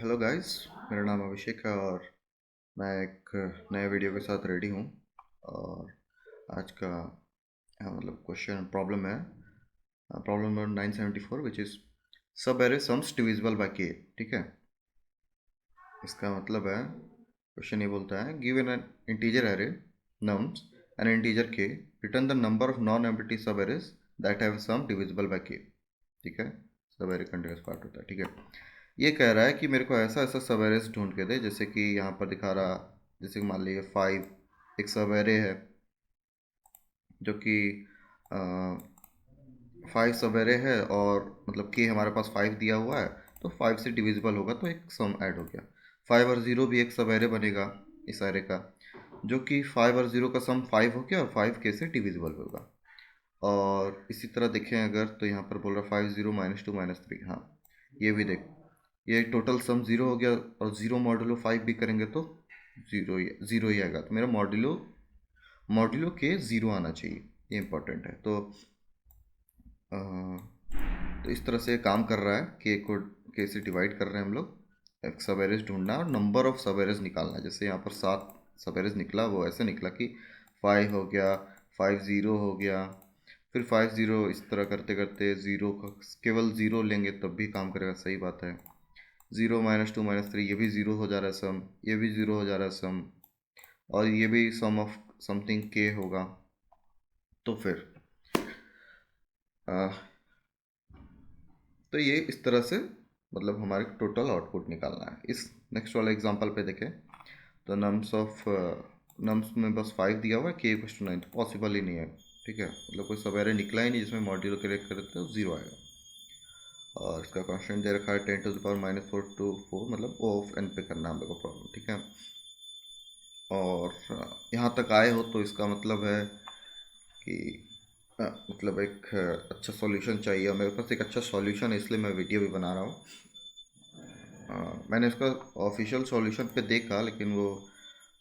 Hello guys. मेरा नाम अभिषेक है और मैं एक नए वीडियो के साथ रेडी हूँ। और आज का मतलब क्वेश्चन प्रॉब्लम है, प्रॉब्लम नंबर 974 विच इज़ सब array sums divisible by k. ठीक है, इसका मतलब है, क्वेश्चन ये बोलता है given an integer array nums an integer k, return the number of non empty subarrays that have sum divisible by k. ठीक है, सब एरे कंटिन्यूस पार्ट होता है। ठीक है, ये कह रहा है कि मेरे को ऐसा ऐसा सब एरेज ढूंढ के दे, जैसे कि यहाँ पर दिखा रहा, जैसे कि मान लीजिए 5 एक सब एरे है जो कि 5 सब एरे है, और मतलब कि हमारे पास 5 दिया हुआ है, तो 5 से डिविजिबल होगा तो एक सम ऐड हो गया। 5 और 0 भी एक सब एरे बनेगा इस एरे का, जो कि 5 और 0 का सम 5 हो गया और 5 के से डिविजिबल होगा। और इसी तरह देखें अगर, तो यहाँ पर बोल रहा 5 0 -2 -3। हाँ, ये भी देख, ये टोटल सम जीरो हो गया, और जीरो मॉड्यूलो 5 भी करेंगे तो जीरो ही आएगा। तो मेरा मॉड्यूलो मॉड्यूलो के ज़ीरो आना चाहिए, ये इंपॉर्टेंट है। तो इस तरह से काम कर रहा है कि के से डिवाइड कर रहे हैं हम लोग। एक सब एरेज ढूंढना और नंबर ऑफ सब एरेज निकालना है। जैसे यहाँ पर 7 सब एरेज निकला, वो ऐसे निकला कि 5 हो गया, 5 0 हो गया, फिर 5 0, इस तरह करते करते ज़ीरो का केवल ज़ीरो लेंगे तब भी काम करेगा। सही बात है। 0 -2 -3, ये भी ज़ीरो हो जा रहा है सम, ये भी ज़ीरो हो जा रहा है सम, और ये भी सम ऑफ समथिंग के होगा। तो फिर आ, तो ये इस तरह से मतलब हमारे टोटल आउटपुट निकालना है। इस नेक्स्ट वाले एग्जांपल पे देखें, तो नम्स में बस 5 दिया हुआ है, के इक्वल्स टू 9, तो पॉसिबल ही नहीं है। ठीक है, मतलब कोई सब एरे निकला ही नहीं जिसमें मॉड्यूलो करेक्ट करते तो ज़ीरो आएगा। और इसका कांस्टेंट दे रखा है 10⁻⁻4 to 4, मतलब ओ ऑफ एन पे करना है हम लोग को प्रॉब्लम। ठीक है, और यहाँ तक आए हो तो इसका मतलब है कि मतलब एक अच्छा सॉल्यूशन चाहिए, और मेरे पास एक अच्छा सॉल्यूशन है, इसलिए मैं वीडियो भी बना रहा हूँ। मैंने इसका ऑफिशियल सॉल्यूशन पे देखा, लेकिन वो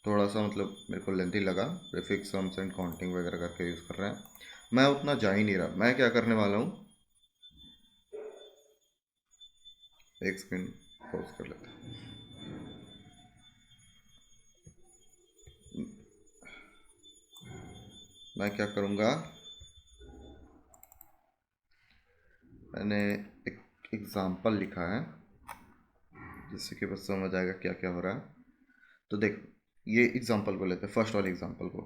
थोड़ा सा मतलब मेरे को लेंथी लगा। प्रीफिक्स सम्स एंड काउंटिंग वगैरह करके यूज़ कर रहे हैं, मैं उतना जा ही नहीं रहा। मैं क्या करने वाला हूँ, एक सेकंड पॉज कर लेते हैं। मैं क्या करूँगा, मैंने एक एग्ज़ाम्पल लिखा है जिससे कि बस समझ आएगा क्या क्या हो रहा है। तो देख, ये एग्ज़ाम्पल को लेते हैं, फर्स्ट वाले एग्ज़ाम्पल को।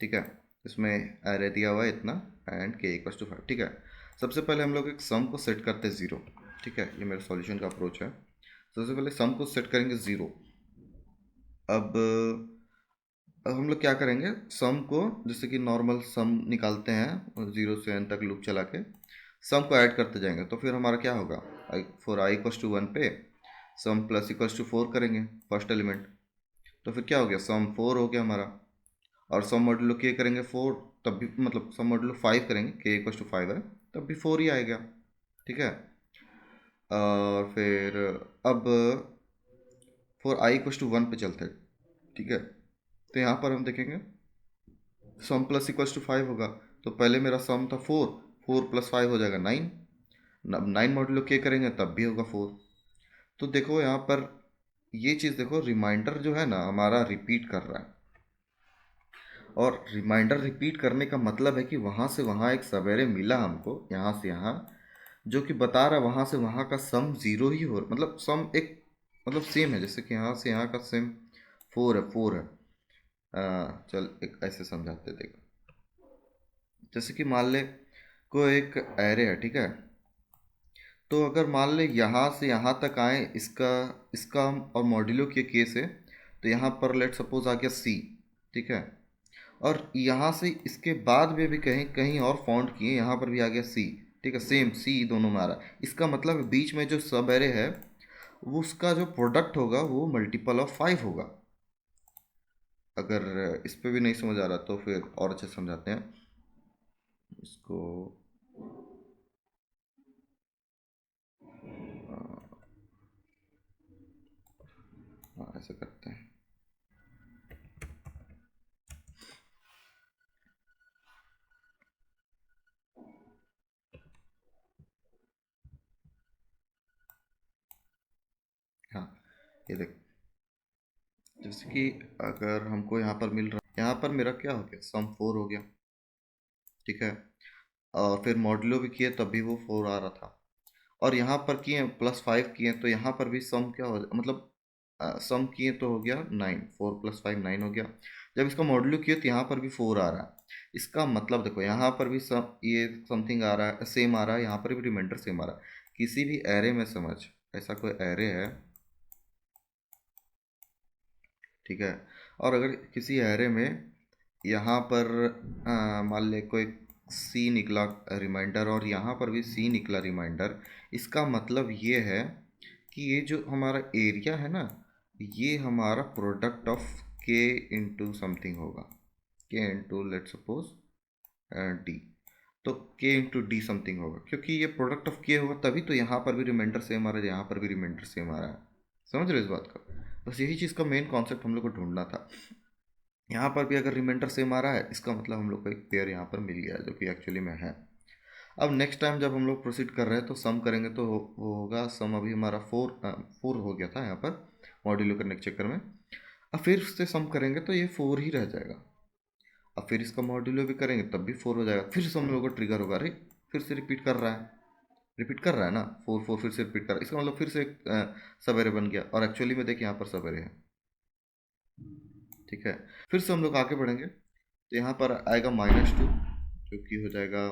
ठीक है, इसमें एरे दिया हुआ है इतना, एंड के इक्वल्स टू 5। ठीक है, सबसे पहले हम लोग एक सम को सेट करते हैं ज़ीरो। ठीक है, ये मेरे सॉल्यूशन का अप्रोच है। सबसे पहले सम को सेट करेंगे ज़ीरो। अब अब हम लोग क्या करेंगे, सम को जैसे कि नॉर्मल सम निकालते हैं 0 से n तक लूप चला के, सम को ऐड करते जाएंगे। तो फिर हमारा क्या होगा, फॉर आई इक्वल्स टू 1 पे सम प्लस इक्वल्स टू 4 करेंगे फर्स्ट एलिमेंट, तो फिर क्या हो गया, सम 4 हो गया हमारा। और सम मॉड्यूलो के करेंगे 4, तब भी मतलब सम मॉड्यूलो 5 करेंगे, के इक्वल्स टू 5 है, तब भी 4 ही आएगा। ठीक है, और फिर अब फॉर आई इक्वल्स टू 1 पे चलते हैं। ठीक है, तो यहाँ पर हम देखेंगे सम प्लस इक्वल्स टू 5 होगा, तो पहले मेरा सम था 4, 4 + 5 हो जाएगा 9। अब 9 मॉड्यूलो के करेंगे तब भी होगा 4। तो देखो यहाँ पर ये चीज़ देखो, रिमाइंडर जो है ना हमारा रिपीट कर रहा है, और रिमाइंडर रिपीट करने का मतलब है कि वहाँ से वहाँ एक सवेरे मिला हमको, यहाँ से यहाँ, जो कि बता रहा है वहाँ से वहाँ का सम ज़ीरो ही हो, मतलब सम एक मतलब सेम है। जैसे कि यहाँ से यहाँ का सेम 4 है। चल एक ऐसे समझाते देख, जैसे कि मान ले कोई एक एरे है। ठीक है, तो अगर मान ले यहाँ से यहाँ तक आए, इसका इसका और मॉड्यूलो के केस है, तो यहाँ पर लेट सपोज आ गया सी। ठीक है, और यहाँ से इसके बाद में भी कहीं कहीं और फाउंड किए, यहाँ पर भी आ गया सी। ठीक है, सेम सी दोनों में आ रहा है। इसका मतलब बीच में जो सब एरे है, वो उसका जो प्रोडक्ट होगा वो मल्टीपल ऑफ 5 होगा। अगर इस पे भी नहीं समझ आ रहा तो फिर और अच्छे से समझाते हैं इसको। हाँ, ऐसे करते हैं। ये देख, जैसे कि अगर हमको यहाँ पर मिल रहा है, यहाँ पर मेरा क्या हो गया, सम 4 हो गया, ठीक है। और फिर मॉड्यूलो भी किए तब भी वो 4 आ रहा था, और यहाँ पर किए +5 किए तो यहाँ पर भी सम क्या हो, मतलब सम किए तो हो गया 9, 4 + 5 9 हो गया। जब इसका मॉड्यूलो किए तो यहाँ पर भी 4 आ रहा है। इसका मतलब देखो, यहाँ पर भी सम, ये समथिंग आ रहा है, सेम आ रहा है, यहाँ पर भी रिमाइंडर सेम आ रहा है। किसी भी एरे में समझ, ऐसा कोई एरे है, ठीक है, और अगर किसी एरे में यहाँ पर मान ले कोई सी निकला रिमाइंडर और यहाँ पर भी सी निकला रिमाइंडर, इसका मतलब ये है कि ये जो हमारा एरिया है ना, ये हमारा प्रोडक्ट ऑफ के इंटू समथिंग होगा, के इंटू लेट सपोज डी। तो के इंटू डी समथिंग होगा, क्योंकि ये प्रोडक्ट ऑफ के होगा तभी तो यहाँ पर भी रिमाइंडर सेम आ रहा है, यहाँ पर भी रिमाइंडर सेम आ रहा है। समझ रहे हो इस बात का? बस यही चीज़ का मेन कॉन्सेप्ट हम लोग को ढूंढना था। यहाँ पर भी अगर रिमाइंडर सेम आ रहा है, इसका मतलब हम लोग को एक पेयर यहाँ पर मिल गया है, जो कि एक्चुअली में है। अब नेक्स्ट टाइम जब हम लोग प्रोसीड कर रहे हैं तो सम करेंगे तो वो होगा सम, अभी हमारा 4 हो गया था यहाँ पर मॉड्यूलो करने के चक्कर में। अब फिर से सम करेंगे तो ये 4 ही रह जाएगा। अब फिर इसका मॉड्यूलो भी करेंगे तब भी 4 हो जाएगा, फिर से हम लोग को ट्रिगर होगा, अरे फिर से रिपीट कर रहा है, रिपीट कर रहा है ना, 4 4 फिर से रिपीट कर रहा है, इसका मतलब फिर से एक सब एरे बन गया। और एक्चुअली में देखिए यहाँ पर सब एरे है, ठीक है। फिर से हम लोग आगे बढ़ेंगे तो यहाँ पर आएगा -2, जो कि हो जाएगा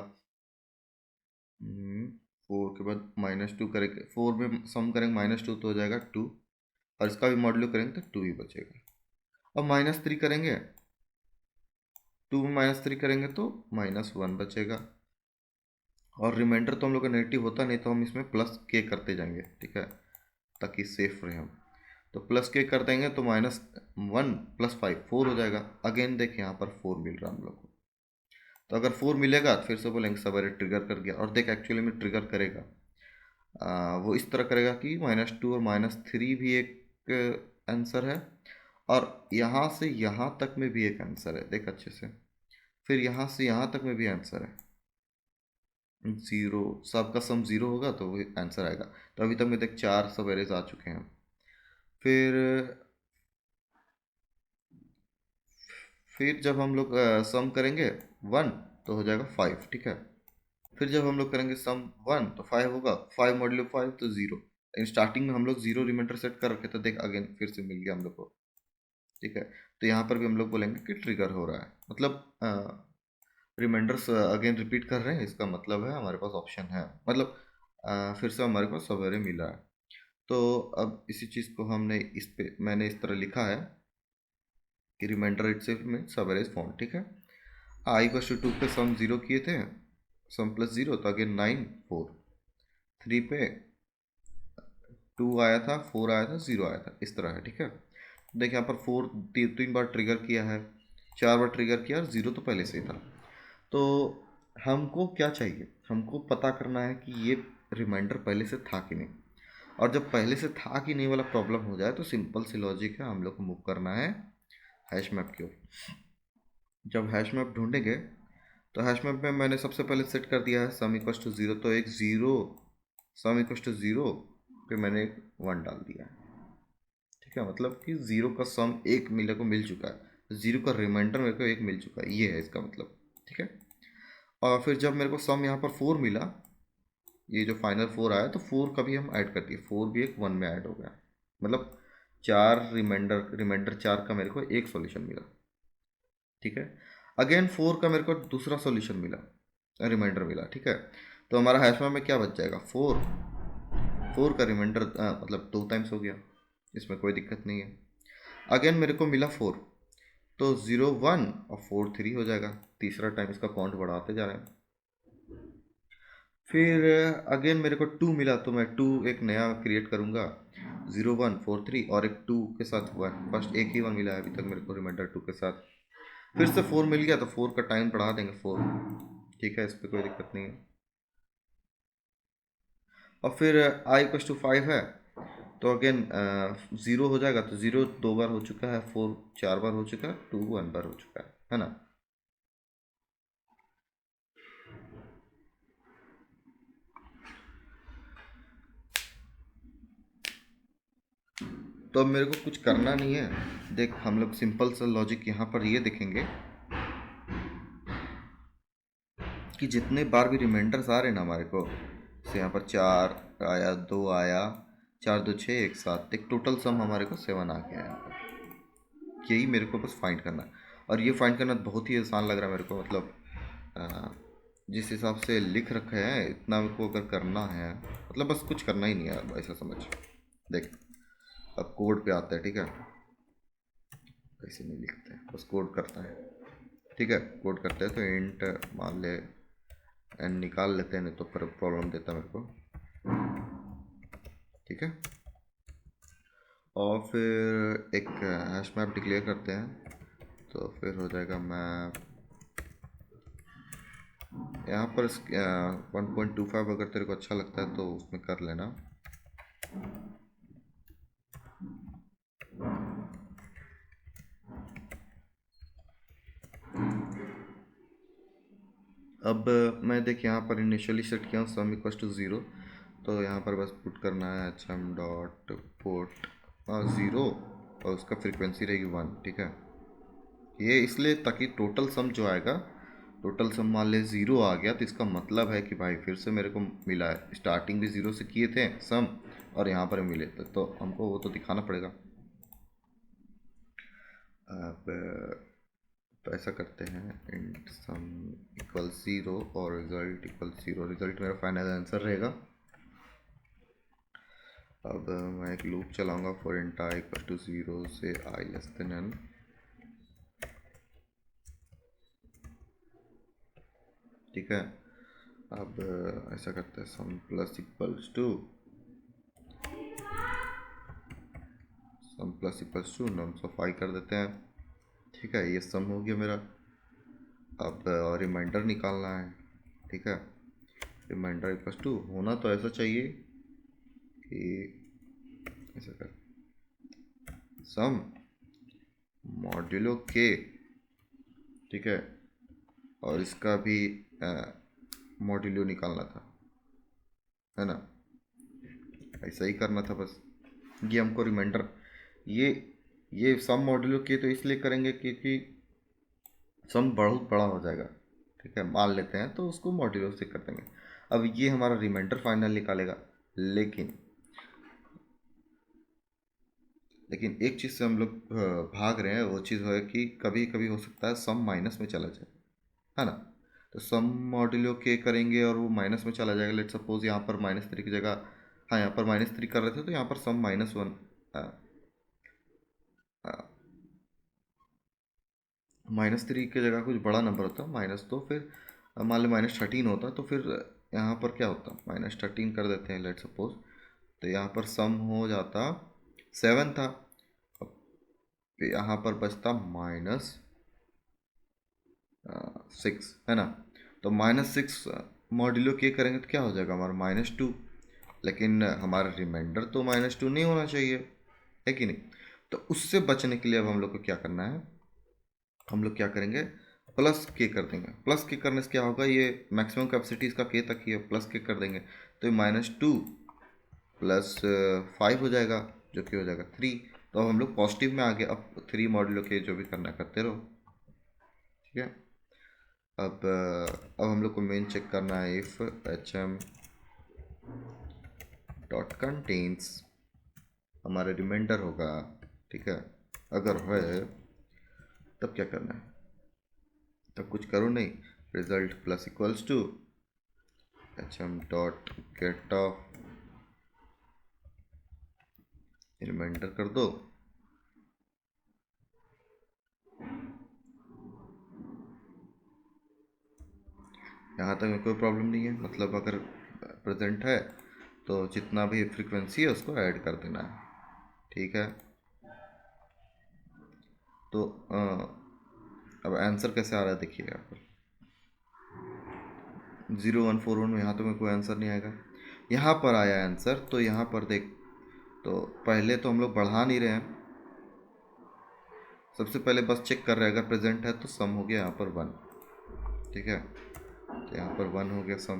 4 के बाद -2 करेंगे, 4 में सम करेंगे -2 तो हो जाएगा 2, और इसका भी मॉड्यूलो करेंगे तो 2 ही बचेगा। अब -3 करेंगे, 2 में -3 करेंगे तो -1 बचेगा, और रिमाइंडर तो हम लोग का नेगेटिव होता नहीं, तो हम इसमें प्लस के करते जाएंगे, ठीक है, ताकि सेफ रहे हम। तो प्लस के कर देंगे तो -1 + 5 4 हो जाएगा। अगेन देख यहाँ पर 4 मिल रहा है हम लोग को, तो अगर 4 मिलेगा तो फिर से बोलेंगे सवेरे ट्रिगर कर गया, और देख एक्चुअली में ट्रिगर करेगा। वो इस तरह करेगा कि -2 और -3 भी एक आंसर है, और यहाँ से यहाँ तक में भी एक आंसर है, देख अच्छे से। फिर यहाँ से यहाँ तक में भी आंसर है, जीरो, सबका सम जीरो होगा तो वो आंसर आएगा। तो अभी तक में देख 4 सब एरेज आ चुके हैं। फिर फिर जब हम लोग सम करेंगे 1 तो हो जाएगा 5, ठीक है। फिर जब हम लोग करेंगे सम 1 तो 5 होगा, 5 मॉड्यूलो 5 तो 0। इन स्टार्टिंग में हम लोग 0 रिमाइंडर सेट कर रखे, तो देख अगेन फिर से मिल गया हम लोग को, ठीक है। तो यहाँ पर भी हम लोग बोलेंगे कि ट्रिगर हो रहा है, मतलब रिमाइंडर्स अगेन रिपीट कर रहे हैं, इसका मतलब है हमारे पास ऑप्शन है, मतलब फिर से हमारे पास सवेरे मिल रहा है। तो अब इसी चीज़ को हमने इस पे मैंने इस तरह लिखा है कि रिमाइंडर इटसेल्फ में सवेरे इज फाउंड, ठीक है। i = 2 पे सम 0 किए थे, सम +0 तो अगेन 9 4, 3 पे 2 आया था, 4 आया था, 0 आया था, इस तरह है, ठीक है। देखिए यहाँ पर 4 तीन बार ट्रिगर किया है, 4 बार ट्रिगर किया, और 0 तो पहले से ही था। तो हमको क्या चाहिए, हमको पता करना है कि ये रिमाइंडर पहले से था कि नहीं। और जब पहले से था कि नहीं वाला प्रॉब्लम हो जाए तो सिंपल सी लॉजिक है, हम लोग को मूव करना है हैश मैप की ओर। जब हैश मैप ढूंढेंगे तो हैश मैप में मैंने सबसे पहले सेट कर दिया है sum = 0, तो एक 0, sum = 0 पे मैंने एक 1 डाल दिया है, ठीक है। मतलब कि 0 का सम एक मेरे को मिल चुका है, 0 का रिमाइंडर मेरे को एक मिल चुका है, ये है इसका मतलब, ठीक है। और फिर जब मेरे को सम यहाँ पर 4 मिला, ये जो फाइनल 4 आया, तो 4 का भी हम ऐड कर दिए, 4 भी एक 1 में ऐड हो गया, मतलब 4 रिमाइंडर 4 का मेरे को एक सॉल्यूशन मिला, ठीक है। अगेन 4 का मेरे को दूसरा सॉल्यूशन मिला, रिमाइंडर मिला, ठीक है। तो हमारा हैश मैप में क्या बच जाएगा, 4, 4 का रिमाइंडर मतलब 2 टाइम्स हो गया, इसमें कोई दिक्कत नहीं है। अगेन मेरे को मिला 4, तो 0 1 और 4 3 हो जाएगा, तीसरा टाइम इसका काउंट बढ़ाते जा रहे हैं। फिर अगेन मेरे को 2 मिला, तो मैं 2 एक नया क्रिएट करूँगा, 0 1 4 3, और एक 2 के साथ 1, फर्स्ट एक ही 1 मिला है अभी तक मेरे को रिमाइंडर 2 के साथ। फिर से 4 मिल गया तो 4 का टाइम बढ़ा देंगे 4, ठीक है, इस पर कोई दिक्कत नहीं है। और फिर i = 5 है, तो अगेन 0 हो जाएगा, तो 0 2 बार हो चुका है, 4 4 बार हो चुका है, 2 1 बार हो चुका है ना। तो अब मेरे को कुछ करना नहीं है। देख, हम लोग सिंपल सा लॉजिक यहाँ पर ये देखेंगे कि जितने बार भी रिमाइंडर्स आ रहे हैं ना हमारे को, जैसे यहाँ पर 4 आया, 2 आया, 4 2 6 1 7, एक टोटल सम हमारे को 7 आ गया है यहाँ पर। यही मेरे को बस फाइंड करना है। और ये फाइंड करना बहुत ही आसान लग रहा है मेरे को, मतलब अ, जिस हिसाब से लिख रखे हैं इतना मेरे को अगर करना है, मतलब बस कुछ करना ही नहीं है, अब ऐसा समझ। देख, अब कोड पे आता है, ठीक है। ऐसे नहीं लिखते हैं, बस कोड करता है, ठीक है। कोड करते हैं तो इंट मान ले एन निकाल लेते हैं, नहीं तो फिर प्रॉब्लम देता है मेरे को, ठीक है। और फिर एक हैश मैप डिक्लेयर करते हैं, तो फिर हो जाएगा मैप यहाँ पर 1.25 अगर तेरे को अच्छा लगता है तो उसमें कर लेना। अब मैं देख यहाँ पर इनिशियली सेट किया हूँ सम इक्वल टू 0, तो यहाँ पर बस पुट करना है एच एम डॉट पोर्ट 0 और उसका फ्रीक्वेंसी रहेगी 1, ठीक है। ये इसलिए ताकि टोटल सम जो आएगा, टोटल सम मान ले 0 आ गया, तो इसका मतलब है कि भाई फिर से मेरे को मिला है, स्टार्टिंग भी 0 से किए थे सम और यहाँ पर मिले थे, तो हमको वो तो दिखाना पड़ेगा। अब तो ऐसा करते हैं इंट सम इक्वल 0 और रिजल्ट इक्वल 0, रिजल्ट मेरा फाइनल आंसर रहेगा। अब मैं एक लूप चलाऊंगा for int i equal to 0 से आई लेस देन एन, ठीक है। अब ऐसा करते हैं sum plus equals to nums of i कर देते हैं, ठीक है। ये सम हो गया मेरा। अब रिमाइंडर निकालना है, ठीक है। रिमाइंडर इक्वल्स टू होना तो ऐसा चाहिए कि ऐसा कर सम मॉड्यूलो के, ठीक है। और इसका भी मॉड्यूलो निकालना था, है ना। ऐसा ही करना था बस। ये हमको रिमाइंडर, ये ये सम मॉड्यूलो के तो इसलिए करेंगे क्योंकि सम बहुत बड़ा हो जाएगा, ठीक है। मान लेते हैं तो उसको मॉड्यूलो से कर देंगे। अब ये हमारा रिमाइंडर फाइनल निकालेगा, लेकिन एक चीज़ से हम लोग भाग रहे हैं, वो चीज़ है कि कभी कभी हो सकता है सम माइनस में चला जाए, है ना। तो सम मॉड्यूलो के करेंगे और वो माइनस में चला जाएगा। लेट सपोज यहाँ पर -3 की जगह, हाँ यहाँ पर -3 कर रहे थे तो यहाँ पर सम -1, -3 की जगह कुछ बड़ा नंबर होता माइनस, तो फिर मान लो -13 होता, तो फिर यहाँ पर क्या होता, -13 कर देते हैं लेट सपोज, तो यहाँ पर सम हो जाता 7 था। अब यहाँ पर बचता -6, है ना। तो -6 मॉड्यूलो के करेंगे तो क्या हो जाएगा हमारा -2, लेकिन हमारा रिमाइंडर तो -2 नहीं होना चाहिए, है कि नहीं। तो उससे बचने के लिए अब हम लोग को क्या करना है, हम लोग क्या करेंगे, प्लस के कर देंगे। प्लस के करने से क्या होगा, ये मैक्सिमम कैपेसिटी इसका के तक ही है, प्लस के कर देंगे तो -2 प्लस 5 हो जाएगा, जो कि हो जाएगा 3। तो अब हम लोग पॉजिटिव में आ गए। अब 3 मॉड्यूलो के जो भी करना है करते रहो, ठीक है। अब हम लोग को मेन चेक करना है, if H M dot contains हमारा रिमाइंडर होगा, ठीक है। अगर है तब क्या करना है, तब कुछ करो नहीं, result plus equals to H M dot get of reminder कर दो। यहाँ तक में कोई प्रॉब्लम नहीं है, मतलब अगर प्रेजेंट है तो जितना भी फ्रीक्वेंसी है उसको ऐड कर देना है, ठीक है। तो अब आंसर कैसे आ रहा है देखिए यहाँ पर 0141 में, यहाँ तो में कोई आंसर नहीं आएगा। यहाँ पर आया आंसर, तो यहाँ पर देख, तो पहले तो हम लोग बढ़ा नहीं रहे हैं, सबसे पहले बस चेक कर रहे हैं, अगर प्रेजेंट है तो सम हो गया यहाँ पर 1, ठीक है। तो यहाँ पर 1 हो गया सम।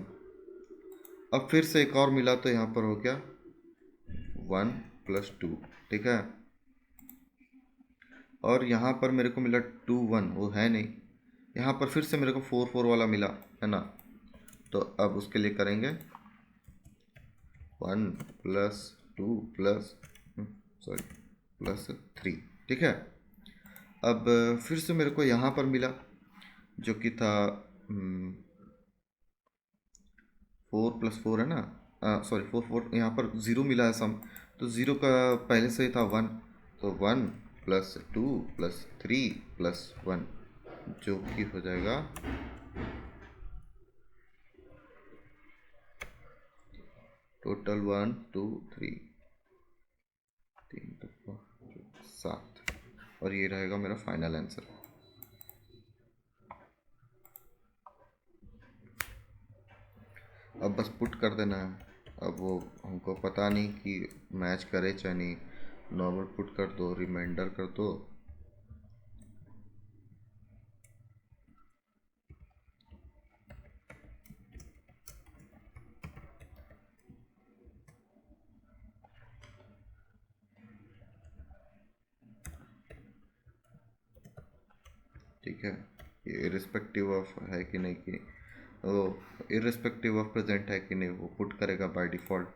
अब फिर से एक और मिला तो यहाँ पर हो गया 1 + 2, ठीक है। और यहाँ पर मेरे को मिला 2 1, वो है नहीं। यहाँ पर फिर से मेरे को 4 4 वाला मिला, है ना। तो अब उसके लिए करेंगे 1 + 2 सॉरी +3, ठीक है। अब फिर से मेरे को यहाँ पर मिला जो कि था 4 + 4, है ना। सॉरी 4 4, यहाँ पर ज़ीरो मिला है सम। तो ज़ीरो का पहले से ही था 1, तो 1 + 2 + 3 + 1, जो कि हो जाएगा टोटल 1 2 3, 3 7, और ये रहेगा मेरा फाइनल आंसर। अब बस पुट कर देना है। अब वो हमको पता नहीं कि मैच करे चाहे नहीं, नॉर्मल पुट कर दो, रिमाइंडर कर दो। ठीक है, ये इरिस्पेक्टिव ऑफ है कि नहीं, कि वो इरिस्पेक्टिव ऑफ प्रेजेंट है कि नहीं, वो पुट करेगा बाय डिफ़ॉल्ट,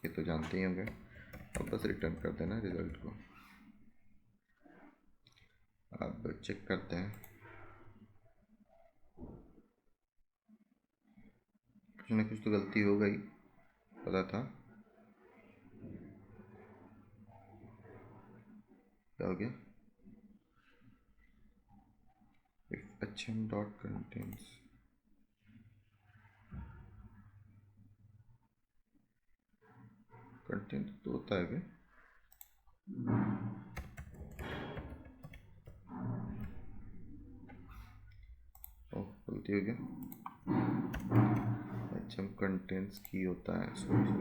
ये तो जानते ही होंगे। अब बस रिटर्न कर देना रिजल्ट को। अब चेक करते हैं, कुछ ना कुछ तो गलती हो गई, पता था। क्या हो गया? If HM dot contents, content तो होता है क्या? ओह, गलती हो गया। HM कंटेंट्स की होता है, सॉरी।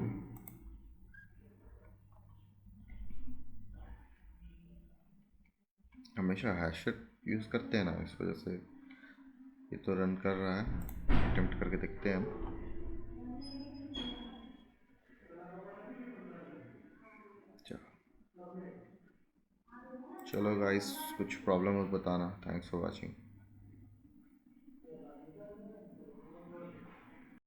हमेशा हैश यूज़ करते हैं ना, इस वजह से। ये तो रन कर रहा है, अटेम्प्ट करके देखते हैं हम। चलो गाइस, कुछ प्रॉब्लम हो बताना। Thanks for watching.